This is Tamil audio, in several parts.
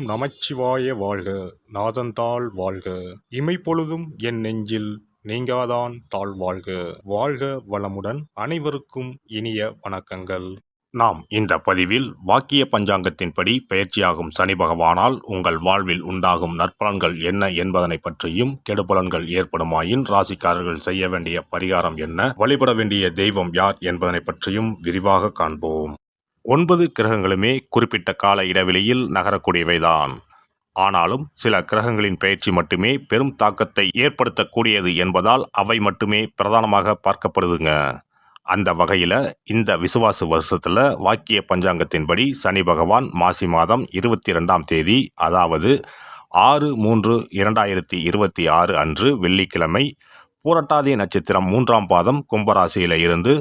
நமச்சிவாய வாழ்க. நாதன்தாள் வாழ்க. இமைப்பொழுதும் என் நெஞ்சில் நீங்காதான் தாழ் வாழ்க. வாழ்க வளமுடன். அனைவருக்கும் இனிய வணக்கங்கள். நாம் இந்த பதிவில் வாக்கிய பஞ்சாங்கத்தின்படி பெயர்ச்சியாகும் சனி பகவானால் உங்கள் வாழ்வில் உண்டாகும் நற்பலன்கள் என்ன என்பதனை பற்றியும், கெடுபலன்கள் ஏற்படுமாயின் ராசிக்காரர்கள் செய்ய வேண்டிய பரிகாரம் என்ன, வழிபட வேண்டிய தெய்வம் யார் என்பதனை பற்றியும் விரிவாக காண்போம். 9 கிரகங்களுமே குறிப்பிட்ட கால இடைவெளியில் நகரக்கூடியவைதான். ஆனாலும் சில கிரகங்களின் பெயர்ச்சி மட்டுமே பெரும் தாக்கத்தை ஏற்படுத்தக்கூடியது என்பதால் அவை மட்டுமே பிரதானமாக பார்க்கப்படுதுங்க. அந்த வகையில் இந்த விசுவாச வருஷத்தில் வாக்கிய பஞ்சாங்கத்தின்படி சனி பகவான் மாசி மாதம் 22ஆம் தேதி, அதாவது 6/3/2026 அன்று வெள்ளிக்கிழமை, பூரட்டாதி நட்சத்திரம் 3ஆம் பாதம் கும்பராசியில் இருந்து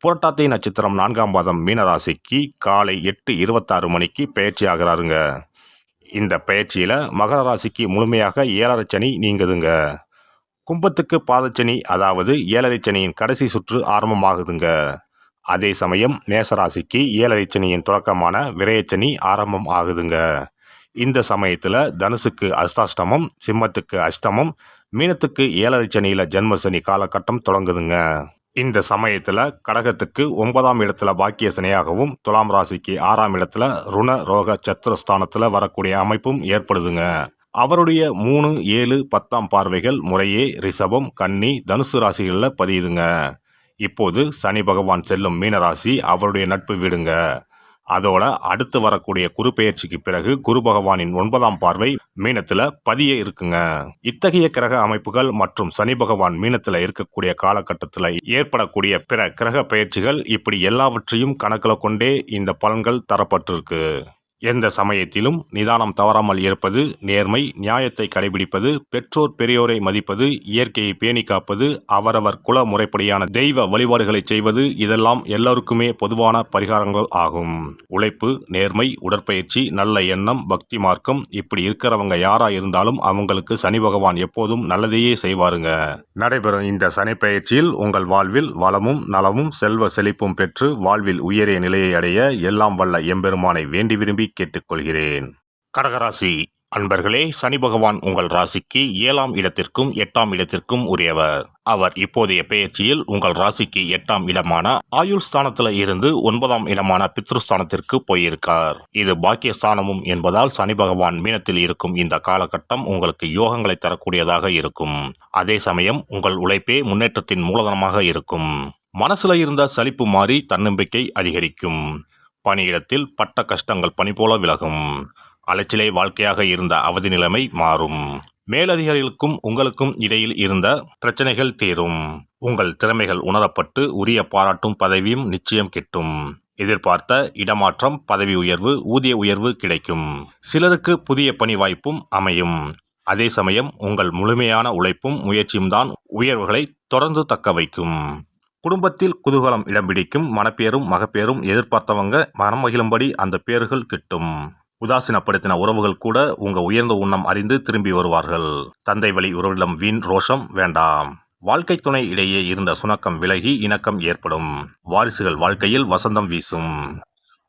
புரட்டாதி நட்சத்திரம் 4ஆம் பாதம் மீனராசிக்கு காலை 8:26 மணிக்கு பெயர்ச்சி ஆகிறாருங்க. இந்த பெயர்ச்சியில் மகர ராசிக்கு முழுமையாக 7.5 சனி நீங்குதுங்க. கும்பத்துக்கு பாதச்சனி, அதாவது 7.5 சனியின் கடைசி சுற்று ஆரம்பமாகுதுங்க. அதே சமயம் மேசராசிக்கு 7.5 சனியின் தொடக்கமான விரயச்சனி ஆரம்பம் ஆகுதுங்க. இந்த சமயத்தில் தனுசுக்கு அஷ்டாஷ்டமம், சிம்மத்துக்கு அஷ்டமம், மீனத்துக்கு 7.5 சனியில் ஜென்மசனி காலகட்டம் தொடங்குதுங்க. இந்த சமயத்தில் கடகத்துக்கு 9ஆம் இடத்துல பாக்கிய சனியாகவும், துலாம் ராசிக்கு 6ஆம் இடத்துல ருண ரோக சத்துரஸ்தானத்தில் வரக்கூடிய அமைப்பும் ஏற்படுதுங்க. அவருடைய 3, 7, 10ஆம் பார்வைகள் முறையே ரிஷபம், கன்னி, தனுசு ராசிகளில் பதியுதுங்க. இப்போது சனி பகவான் செல்லும் மீனராசி அவருடைய நட்பு வீடுங்க. அதோட அடுத்து வரக்கூடிய குரு பெயர்ச்சிக்கு பிறகு குரு பகவானின் 9ஆம் பார்வை மீனத்துல பதிய இருக்குங்க. இத்தகைய கிரக அமைப்புகள் மற்றும் சனி பகவான் மீனத்துல இருக்கக்கூடிய காலகட்டத்தில் ஏற்படக்கூடிய பிற கிரக பெயர்ச்சிகள், இப்படி எல்லாவற்றையும் கணக்கில் கொண்டே இந்த பலன்கள் தரப்பட்டிருக்கு. எந்த சமயத்திலும் நிதானம் தவறாமல் இருப்பது, நேர்மை, நியாயத்தை கடைபிடிப்பது, பெற்றோர் பெரியோரை மதிப்பது, இயற்கையை பேணி காப்பது, அவரவர் குல முறைப்படியான தெய்வ வழிபாடுகளை செய்வது, இதெல்லாம் எல்லோருக்குமே பொதுவான பரிகாரங்கள் ஆகும். உழைப்பு, நேர்மை, உடற்பயிற்சி, நல்ல எண்ணம், பக்தி மார்க்கம், இப்படி இருக்கிறவங்க யாரா இருந்தாலும் அவங்களுக்கு சனி பகவான் எப்போதும் நல்லதையே செய்வாருங்க. நடைபெறும் இந்த சனி பெயர்ச்சியில் உங்கள் வாழ்வில் வளமும் நலமும் செல்வ செழிப்பும் பெற்று வாழ்வில் உயரிய நிலையை அடைய எல்லாம் வல்ல எம்பெருமானை வேண்டி விரும்பி கேட்டுக்கொள்கிறேன். கடகராசி அன்பர்களே, சனி பகவான் உங்கள் ராசிக்கு 7ஆம் இடத்திற்கும் 8ஆம் இடத்திற்கும் உரியவர். அவர் இப்போதைய பெயர்ச்சியில் உங்கள் ராசிக்கு 8ஆம் இடமான ஆயுள் ஸ்தானத்தில் இருந்து 9ஆம் இடமான பித்ருஸ்தானத்திற்கு போயிருக்கார். இது பாக்கியஸ்தானமும் என்பதால் சனி பகவான் மீனத்தில் இருக்கும் இந்த காலகட்டம் உங்களுக்கு யோகங்களை தரக்கூடியதாக இருக்கும். அதே சமயம் உங்கள் உழைப்பே முன்னேற்றத்தின் மூலதனமாக இருக்கும். மனசுல இருந்த சலிப்பு மாறி தன்னம்பிக்கை அதிகரிக்கும். பணியிடத்தில் பட்ட கஷ்டங்கள் பனி போல விலகும். அலைச்சலே வாழ்க்கையாக இருந்த அவதி நிலைமை மாறும். மேலதிகாரிகளுக்கும் உங்களுக்கும் இடையில் இருந்த பிரச்சனைகள் தீரும். உங்கள் திறமைகள் உணரப்பட்டு உரிய பாராட்டும் பதவியும் நிச்சயம் கிட்டும். எதிர்பார்த்த இடமாற்றம், பதவி உயர்வு, ஊதிய உயர்வு கிடைக்கும். சிலருக்கு புதிய பணி வாய்ப்பும் அமையும். அதே சமயம் உங்கள் முழுமையான உழைப்பும் முயற்சியும் தான் உயர்வுகளை தொடர்ந்து தக்க வைக்கும். குடும்பத்தில் குதூகலம் இடம் பிடிக்கும். மனப்பேரும் மகப்பேரும் எதிர்பார்த்தவங்க மனம் மகிழும்படி அந்த பேறுகள் கிட்டும். உதாசீனப்படுத்தின உறவுகள் கூட உங்க உயர்ந்த உண்ணம் அறிந்து திரும்பி வருவார்கள். தந்தை வழி உறவிடம் வீண் ரோஷம் வேண்டாம். வாழ்க்கை துணை இடையே இருந்த சுணக்கம் விலகி இணக்கம் ஏற்படும். வாரிசுகள் வாழ்க்கையில் வசந்தம் வீசும்.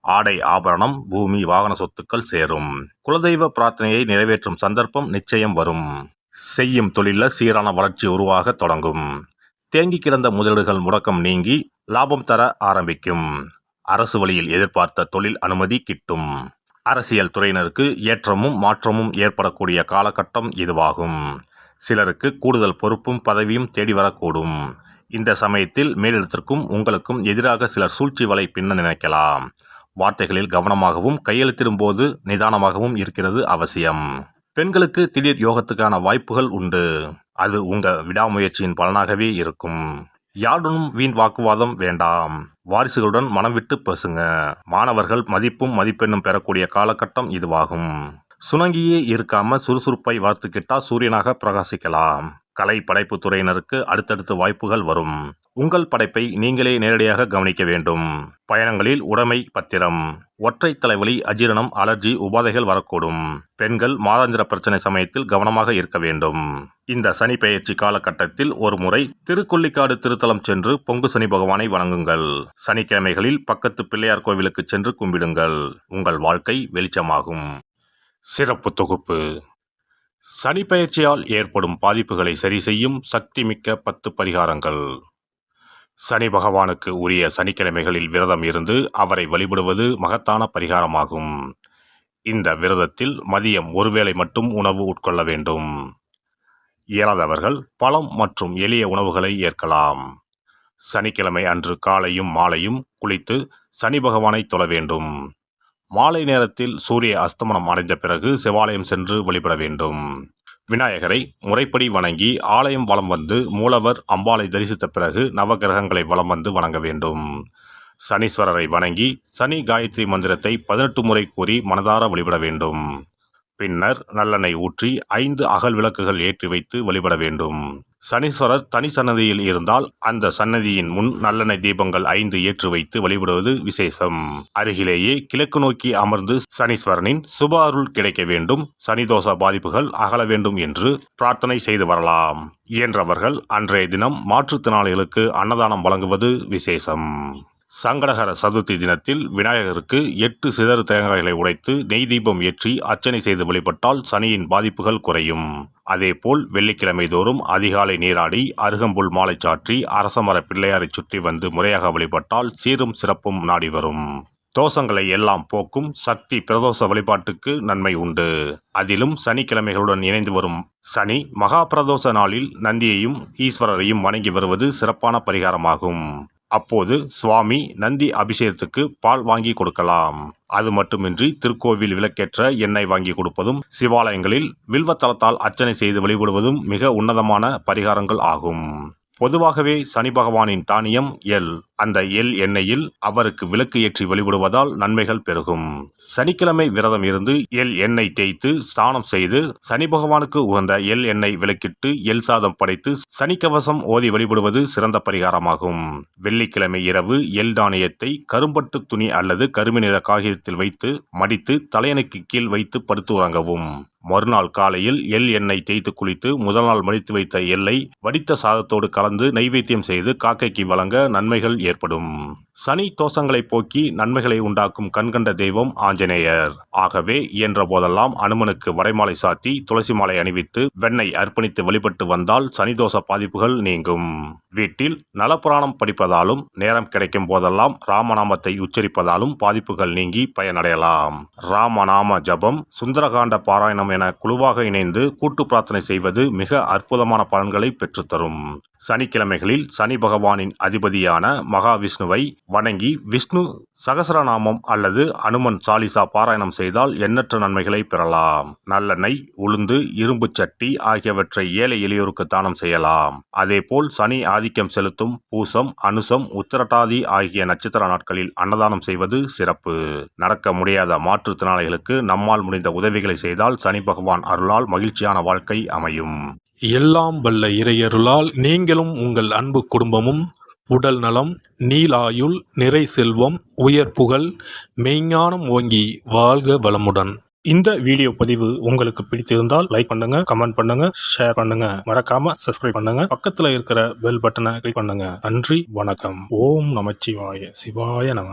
ஆடை ஆபரணம், பூமி, வாகன சொத்துக்கள் சேரும். குலதெய்வ பிரார்த்தனையை நிறைவேற்றும் சந்தர்ப்பம் நிச்சயம் வரும். செய்யும் தொழில சீரான வளர்ச்சி உருவாக தொடங்கும். தேங்கி கிடந்த முதலீடுகள் முடக்கம் நீங்கி லாபம் தர ஆரம்பிக்கும். அரசு வழியில் எதிர்பார்த்த தொழில் அனுமதி கிட்டும். அரசியல் துறையினருக்கு ஏற்றமும் மாற்றமும் ஏற்படக்கூடிய காலகட்டம் இதுவாகும். சிலருக்கு கூடுதல் பொறுப்பும் பதவியும் தேடி வரக்கூடும். இந்த சமயத்தில் மேலிடத்திற்கும் உங்களுக்கும் எதிராக சிலர் சூழ்ச்சி வலை பின்ன நினைக்கலாம். வார்த்தைகளில் கவனமாகவும் கையெழுத்திடும் போது நிதானமாகவும் இருக்கிறது அவசியம். பெண்களுக்கு திடீர் யோகத்துக்கான வாய்ப்புகள் உண்டு. அது உங்க விடாமுயற்சியின் பலனாகவே இருக்கும். யாருடனும் வீண் வாக்குவாதம் வேண்டாம். வாரிசுகளுடன் மனம் விட்டு பேசுங்க. மாணவர்கள் மதிப்பும் மதிப்பெண்ணும் பெறக்கூடிய காலகட்டம் இதுவாகும். சுணங்கியே இருக்காம சுறுசுறுப்பை வளர்த்துக்கிட்டா சூரியனாக பிரகாசிக்கலாம். கலை படைப்பு துறையினருக்கு அடுத்தடுத்து வாய்ப்புகள் வரும். உங்கள் படைப்பை நீங்களே நேரடியாக கவனிக்க வேண்டும். பயணங்களில் உடைமை பத்திரம். ஒற்றை தலைவலி, அஜீரணம், அலர்ஜி உபாதைகள் வரக்கூடும். பெண்கள் மாதாந்திர பிரச்சனை சமயத்தில் கவனமாக இருக்க வேண்டும். இந்த சனி பெயர்ச்சி காலகட்டத்தில் ஒரு முறை திருக்கொள்ளிக்காடு திருத்தலம் சென்று பொங்கு சனி பகவானை வணங்குங்கள். சனிக்கிழமைகளில் பக்கத்து பிள்ளையார் கோவிலுக்கு சென்று கும்பிடுங்கள். உங்கள் வாழ்க்கை வெளிச்சமாகும். சிறப்பு தொகுப்பு. சனி பெயர்ச்சியால் ஏற்படும் பாதிப்புகளை சரி செய்யும் சக்திமிக்க 10 பரிகாரங்கள். சனி பகவானுக்கு உரிய சனிக்கிழமைகளில் விரதம் இருந்து அவரை வழிபடுவது மகத்தான பரிகாரமாகும். இந்த விரதத்தில் மதியம் ஒருவேளை மட்டும் உணவு உட்கொள்ள வேண்டும். இயலாதவர்கள் பழம் மற்றும் எளிய உணவுகளை ஏற்கலாம். சனிக்கிழமை அன்று காலையும் மாலையும் குளித்து சனி பகவானை தொழ வேண்டும். மாலை நேரத்தில் சூரிய அஸ்தமனம் அடைந்த பிறகு சிவாலயம் சென்று வழிபட வேண்டும். விநாயகரை முறைப்படி வணங்கி ஆலயம் வலம் வந்து மூலவர் அம்பாளை தரிசித்த பிறகு நவகிரகங்களை வலம் வந்து வணங்க வேண்டும். சனீஸ்வரரை வணங்கி சனி காயத்ரி மந்திரத்தை 18 முறை கூறி மனதார வழிபட வேண்டும். பின்னர் நல்லெண்ணெய் ஊற்றி 5 அகல் விளக்குகள் ஏற்றி வைத்து வழிபட வேண்டும். சனீஸ்வரர் தனி சன்னதியில் இருந்தால் அந்த சன்னதியின் முன் நல்லெண்ணெய் தீபங்கள் 5 ஏற்றி வைத்து வழிபடுவது விசேஷம். அருகிலேயே கிழக்கு நோக்கி அமர்ந்து சனீஸ்வரனின் சுப அருள் கிடைக்க வேண்டும், சனிதோஷ பாதிப்புகள் அகல வேண்டும் என்று பிரார்த்தனை செய்து வரலாம். இயன்றவர்கள் அன்றைய தினம் மாற்றுத்திறனாளிகளுக்கு அன்னதானம் வழங்குவது விசேஷம். சங்கடகர சதுர்த்தி தினத்தில் விநாயகருக்கு 8 சிதறு தேங்காய்களை உடைத்து நெய் தீபம் ஏற்றி அர்ச்சனை செய்து வழிபட்டால் சனியின் பாதிப்புகள் குறையும். அதேபோல் வெள்ளிக்கிழமை தோறும் அதிகாலை நீராடி அருகம்புல் மாலை சாற்றி அரசமர பிள்ளையாரை சுற்றி வந்து முறையாக வழிபட்டால் சீரும் சிறப்பும் நாடி வரும். தோஷங்களை எல்லாம் போக்கும் சக்தி பிரதோஷ வழிபாட்டுக்கு நன்மை உண்டு. அதிலும் சனிக்கிழமைகளுடன் இணைந்து வரும் சனி மகா பிரதோஷ நாளில் நந்தியையும் ஈஸ்வரரையும் வணங்கி வருவது சிறப்பான பரிகாரமாகும். அப்போது சுவாமி நந்தி அபிஷேகத்துக்கு பால் வாங்கி கொடுக்கலாம். அது மட்டுமின்றி திருக்கோவில் விளக்கேற்ற எண்ணெய் வாங்கி கொடுப்பதும் சிவாலயங்களில் வில்வத்தலத்தால் அர்ச்சனை செய்து வழிபடுவதும் மிக உன்னதமான பரிகாரங்கள் ஆகும். பொதுவாகவே சனி பகவானின் தானியம் எள். அந்த எள் எண்ணெயில் அவருக்கு விளக்கு ஏற்றி வழிபடுவதால் நன்மைகள் பெருகும். சனிக்கிழமை விரதம் இருந்து எள் எண்ணெய் தேய்த்து ஸ்நானம் செய்து சனி பகவானுக்கு உகந்த எள் எண்ணெய் விளக்கிட்டு எள் சாதம் படைத்து சனிக்கவசம் ஓதி வழிபடுவது சிறந்த பரிகாரமாகும். வெள்ளிக்கிழமை இரவு எள் தானியத்தை கரும்பட்டு துணி அல்லது கருமை நிற காகிதத்தில் வைத்து மடித்து தலையணைக்கு கீழ் வைத்து படுத்து உறங்கவும். மறுநாள் காலையில் எள் எண்ணெய் தேய்த்து குளித்து முதல் நாள் மடித்து வைத்த எள்ளை வடித்த சாதத்தோடு கலந்து நைவேத்தியம் செய்து காக்கைக்கு வழங்க நன்மைகள் ஏற்படும். சனி தோஷங்களை போக்கி நன்மைகளை உண்டாக்கும் கண்கண்ட தெய்வம் ஆஞ்சநேயர். ஆகவே இயன்ற போதெல்லாம் அனுமனுக்கு வரைமாலை சாத்தி துளசி மாலை அணிவித்து வெண்ணெய் அர்ப்பணித்து வழிபட்டு வந்தால் சனிதோஷ பாதிப்புகள் நீங்கும். வீட்டில் நலப்புராணம் படிப்பதாலும் நேரம் கிடைக்கும் போதெல்லாம் ராமநாமத்தை உச்சரிப்பதாலும் பாதிப்புகள் நீங்கி பயனடையலாம். ராமநாம ஜபம், சுந்தரகாண்ட பாராயணம் என குழுவாக இணைந்து கூட்டு பிரார்த்தனை செய்வது மிக அற்புதமான பலன்களை பெற்றுத்தரும். சனிக்கிழமைகளில் சனி பகவானின் அதிபதியான மகாவிஷ்ணுவை வணங்கி விஷ்ணு சகசரநாமம் அல்லது அனுமன் சாலிசா பாராயணம் செய்தால் எண்ணற்ற நன்மைகளை பெறலாம். நல்லெண்ணெய், உளுந்து, இரும்பு சட்டி ஆகியவற்றை ஏழை எளியோருக்கு தானம் செய்யலாம். அதேபோல் சனி ஆதிக்கம் செலுத்தும் பூசம், அனுசம், உத்திரட்டாதி ஆகிய நட்சத்திர நாட்களில் அன்னதானம் செய்வது சிறப்பு. நடக்க முடியாத மாற்றுத்திறனாளிகளுக்கு நம்மால் முடிந்த உதவிகளை செய்தால் சனி பகவான் அருளால் மகிழ்ச்சியான வாழ்க்கை அமையும். எல்லாம் வல்ல இறையருளால் நீங்களும் உங்கள் அன்பு குடும்பமும் உடல் நலம், நீலாயுள், நிறை செல்வம், உயர் புகழ், மெய்ஞானம் ஓங்கி வாழ்க வளமுடன். இந்த வீடியோ பதிவு உங்களுக்கு பிடித்திருந்தால் லைக் பண்ணுங்க, கமெண்ட் பண்ணுங்க, ஷேர் பண்ணுங்க, மறக்காம சப்ஸ்கிரைப் பண்ணுங்க, பக்கத்துல இருக்கிற பெல் பட்டனை கிளிக் பண்ணுங்க. நன்றி, வணக்கம். ஓம் நமச்சிவாய. சிவாய நம.